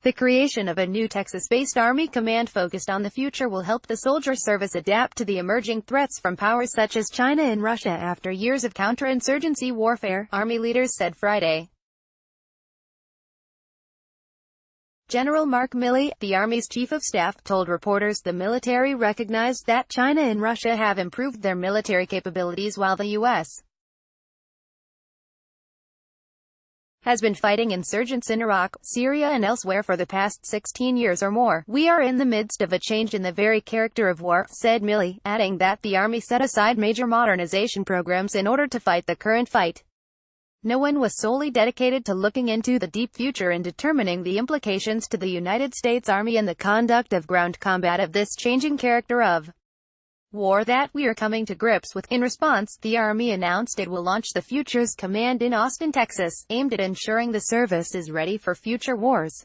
The creation of a new Texas-based Army command focused on the future will help the soldier service adapt to the emerging threats from powers such as China and Russia after years of counterinsurgency warfare, Army leaders said Friday. General Mark Milley, the Army's chief of staff, told reporters the military recognized that China and Russia have improved their military capabilities while the U.S. has been fighting insurgents in Iraq, Syria and elsewhere for the past 16 years or more. We are in the midst of a change in the very character of war, said Milley, adding that the Army set aside major modernization programs in order to fight the current fight. No one was solely dedicated to looking into the deep future and determining the implications to the United States Army and the conduct of ground combat of this changing character of war that we are coming to grips with. In response, the Army announced it will launch the Futures Command in Austin, Texas, aimed at ensuring the service is ready for future wars.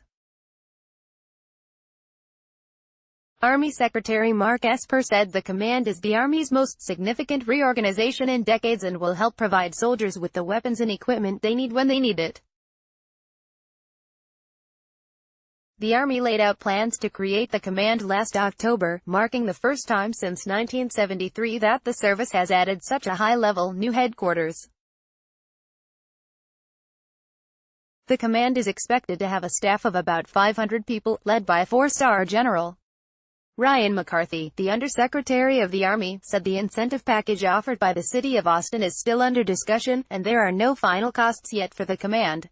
Army Secretary Mark Esper said the command is the Army's most significant reorganization in decades and will help provide soldiers with the weapons and equipment they need when they need it. The Army laid out plans to create the command last October, marking the first time since 1973 that the service has added such a high-level new headquarters. The command is expected to have a staff of about 500 people, led by a four-star general. Ryan McCarthy, the Undersecretary of the Army, said the incentive package offered by the city of Austin is still under discussion, and there are no final costs yet for the command.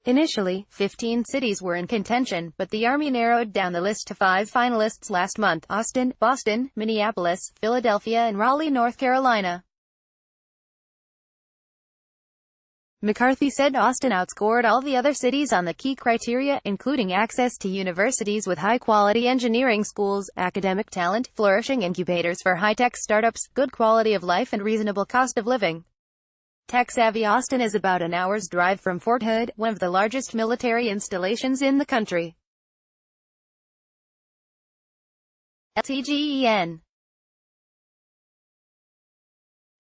Initially, 15 cities were in contention, but the Army narrowed down the list to 5 finalists last month: Austin, Boston, Minneapolis, Philadelphia and Raleigh, North Carolina. McCarthy said Austin outscored all the other cities on the key criteria, including access to universities with high-quality engineering schools, academic talent, flourishing incubators for high-tech startups, good quality of life and reasonable cost of living. Tech-savvy Austin is about an hour's drive from Fort Hood, one of the largest military installations in the country. LTGEN.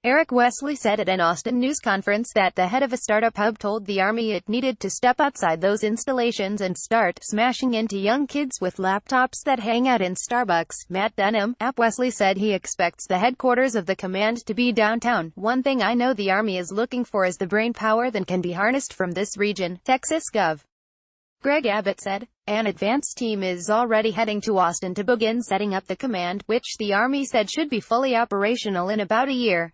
Eric Wesley said at an Austin news conference that the head of a startup hub told the Army it needed to step outside those installations and start smashing into young kids with laptops that hang out in Starbucks. Matt Dunham, Wesley said he expects the headquarters of the command to be downtown. One thing I know the Army is looking for is the brain power that can be harnessed from this region, Texas Gov. Greg Abbott said. An advance team is already heading to Austin to begin setting up the command, which the Army said should be fully operational in about a year.